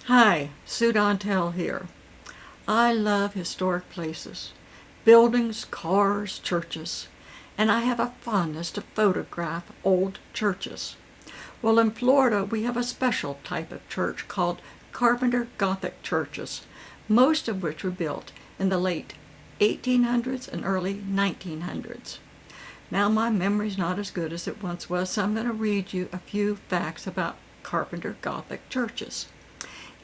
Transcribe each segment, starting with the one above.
Hi, Sue Dontel here. I love historic places, buildings, cars, churches, and I have a fondness to photograph old churches. Well, in Florida, we have a special type of church called Carpenter Gothic Churches, most of which were built in the late 1800s and early 1900s. Now, my memory's not as good as it once was, so I'm going to read you a few facts about Carpenter Gothic churches.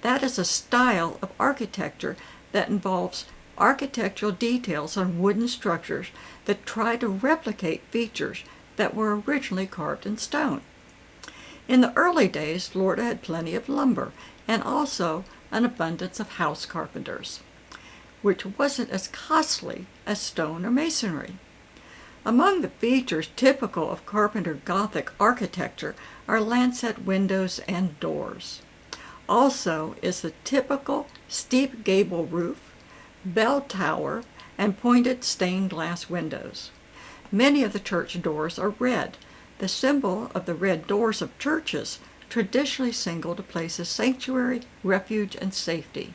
That is a style of architecture that involves architectural details on wooden structures that try to replicate features that were originally carved in stone. In the early days, Florida had plenty of lumber and also an abundance of house carpenters, which wasn't as costly as stone or masonry. Among the features typical of Carpenter Gothic architecture are lancet windows and doors. Also is the typical steep gable roof, bell tower, and pointed stained glass windows. Many of the church doors are red, the symbol of the red doors of churches, traditionally signaled a place's sanctuary, refuge, and safety.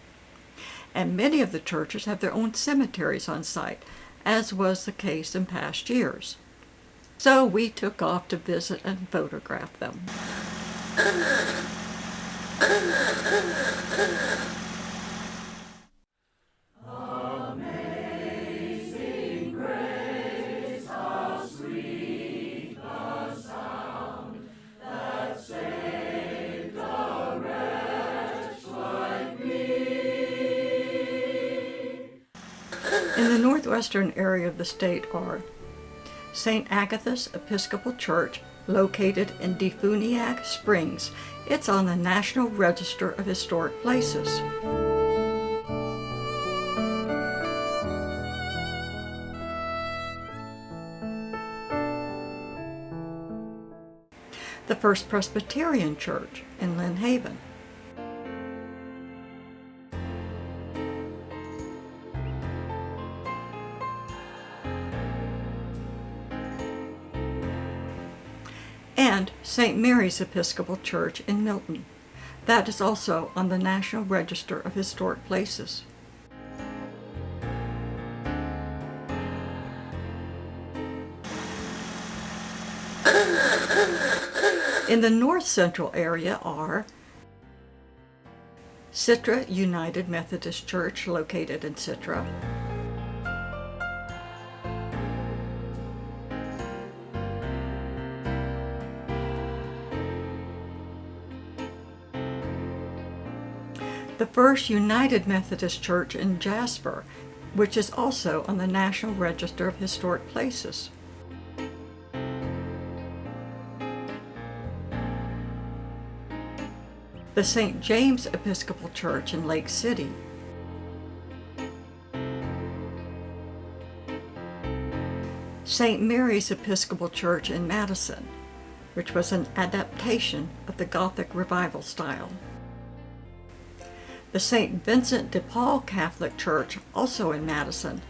And many of the churches have their own cemeteries on site, as was the case in past years. So we took off to visit and photograph them. Amazing grace, how sweet the sound that saved a wretch like me. In the northwestern area of the state are St. Agatha's Episcopal Church, located in Defuniak Springs. It's on the National Register of Historic Places. The First Presbyterian Church in Lynn Haven. And St. Mary's Episcopal Church in Milton. That is also on the National Register of Historic Places. In the north central area are Citra United Methodist Church, located in Citra, the First United Methodist Church in Jasper, which is also on the National Register of Historic Places. The St. James Episcopal Church in Lake City. St. Mary's Episcopal Church in Madison, which was an adaptation of the Gothic Revival style. The St. Vincent de Paul Catholic Church, also in Madison.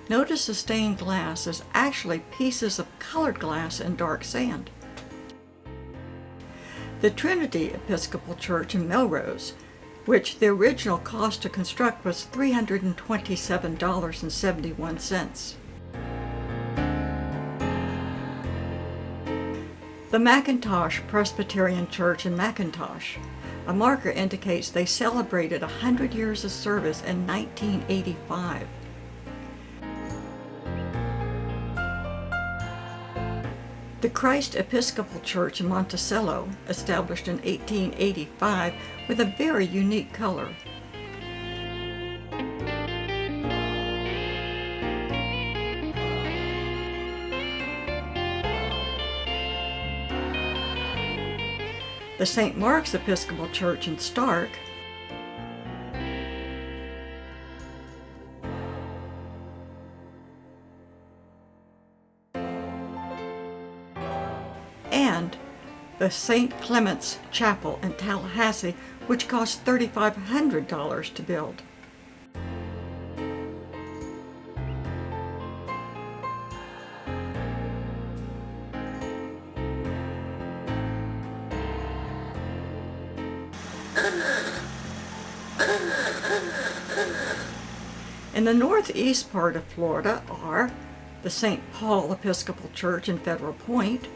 Notice the stained glass is actually pieces of colored glass and dark sand. The Trinity Episcopal Church in Melrose, which the original cost to construct was $327.71. The McIntosh Presbyterian Church in McIntosh. A marker indicates they celebrated 100 years of service in 1985. The Christ Episcopal Church in Monticello, established in 1885 with a very unique color. The St. Mark's Episcopal Church in Stark, and the St. Clement's Chapel in Tallahassee, which cost $3,500 to build. In the northeast part of Florida are the St. Paul Episcopal Church in Federal Point,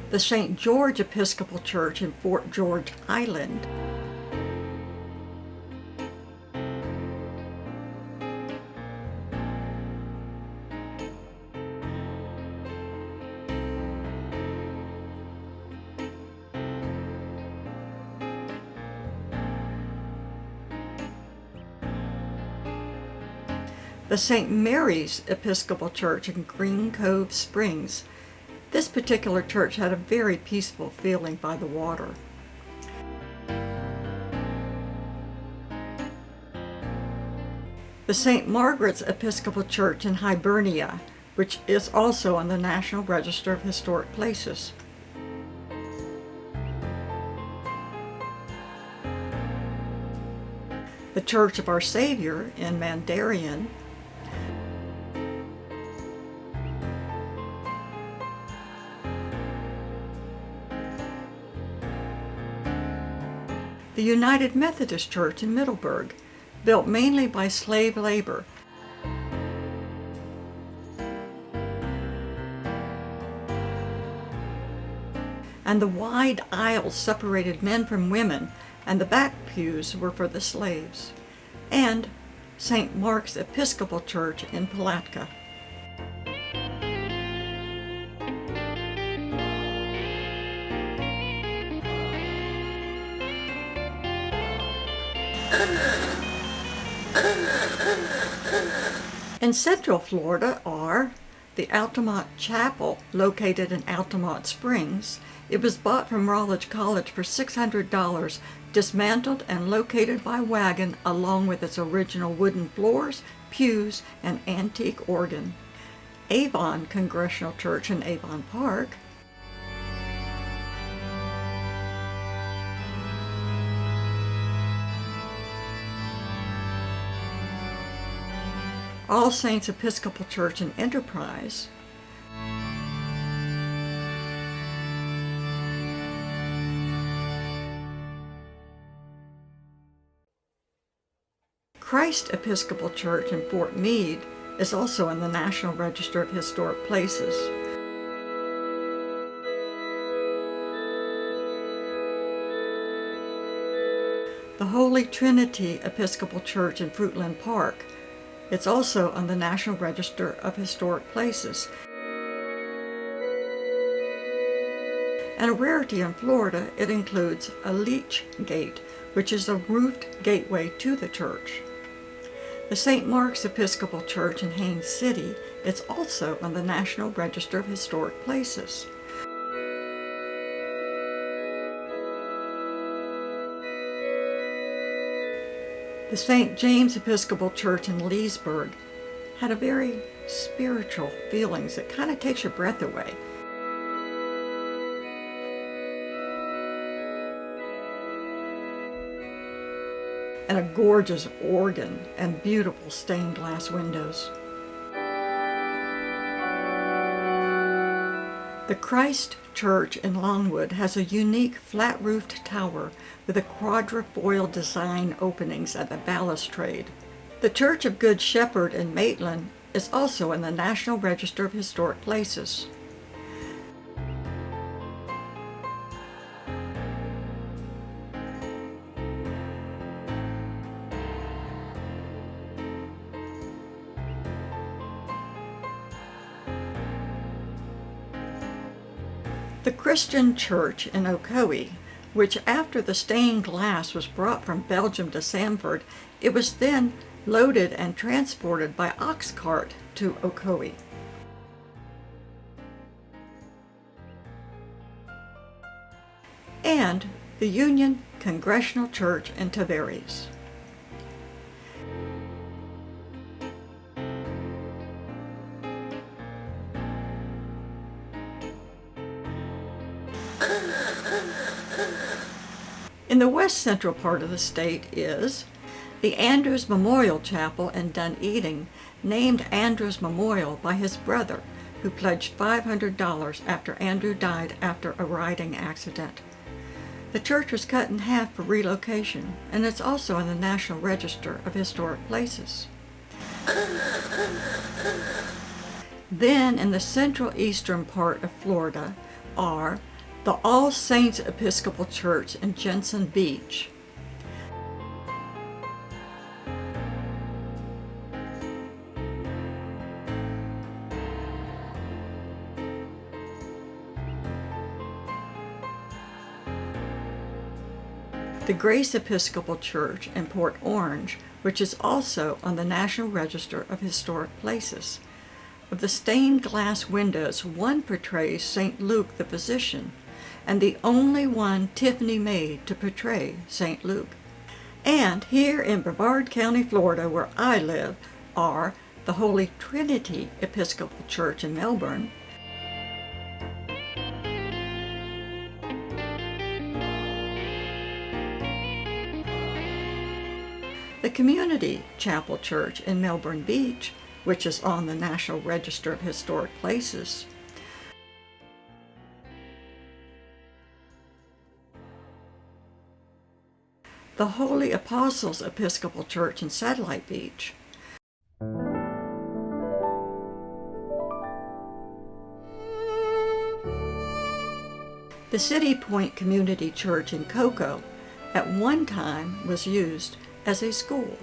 the St. George Episcopal Church in Fort George Island, the St. Mary's Episcopal Church in Green Cove Springs. This particular church had a very peaceful feeling by the water. The St. Margaret's Episcopal Church in Hibernia, which is also on the National Register of Historic Places. The Church of Our Savior in Mandarin, the United Methodist Church in Middleburg, built mainly by slave labor, and the wide aisles separated men from women, and the back pews were for the slaves, and St. Mark's Episcopal Church in Palatka. In Central Florida are the Altamont Chapel, located in Altamont Springs. It was bought from Rollege College for $600, dismantled and located by wagon along with its original wooden floors, pews, and antique organ. Avon Congregational Church in Avon Park, All Saints Episcopal Church in Enterprise, Christ Episcopal Church in Fort Meade is also in the National Register of Historic Places. The Holy Trinity Episcopal Church in Fruitland Park. It's also on the National Register of Historic Places. And a rarity in Florida, it includes a leach gate, which is a roofed gateway to the church. The St. Mark's Episcopal Church in Haines City is also on the National Register of Historic Places. The St. James Episcopal Church in Leesburg had a very spiritual feelings that kind of takes your breath away. And a gorgeous organ and beautiful stained glass windows. The Christ Church in Longwood has a unique flat-roofed tower with a quadrifoil design openings at the balustrade. The Church of Good Shepherd in Maitland is also in the National Register of Historic Places. The Christian Church in Ocoee, which after the stained glass was brought from Belgium to Sanford, it was then loaded and transported by ox cart to Ocoee. And the Union Congregational Church in Tavares. In the west central part of the state is The Andrews Memorial Chapel in Dunedin named Andrews Memorial by his brother, who pledged $500 after Andrew died after a riding accident. The church was cut in half for relocation, and it's also in the National Register of Historic Places. Then in the central eastern part of Florida are the All Saints Episcopal Church in Jensen Beach, the Grace Episcopal Church in Port Orange, which is also on the National Register of Historic Places. Of the stained glass windows, one portrays St. Luke the physician, and the only one Tiffany made to portray St. Luke. And here in Brevard County, Florida, where I live, are the Holy Trinity Episcopal Church in Melbourne, the Community Chapel Church in Melbourne Beach, which is on the National Register of Historic Places, the Holy Apostles Episcopal Church in Satellite Beach, the City Point Community Church in Cocoa at one time was used as a school,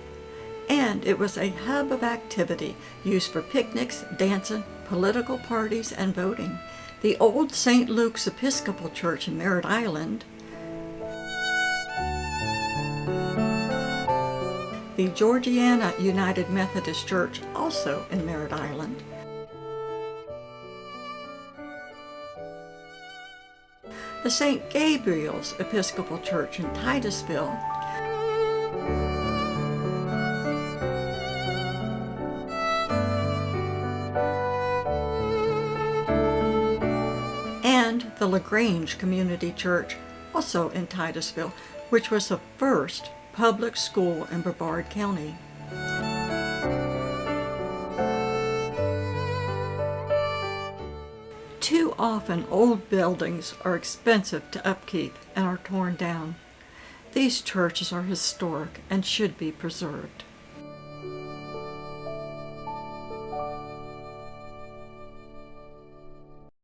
and it was a hub of activity used for picnics, dancing, political parties, and voting. The old St. Luke's Episcopal Church in Merritt Island, the Georgiana United Methodist Church, also in Merritt Island, the St. Gabriel's Episcopal Church in Titusville, and the LaGrange Community Church, also in Titusville, which was the first public school in Brevard County. Too often old buildings are expensive to upkeep and are torn down. These churches are historic and should be preserved.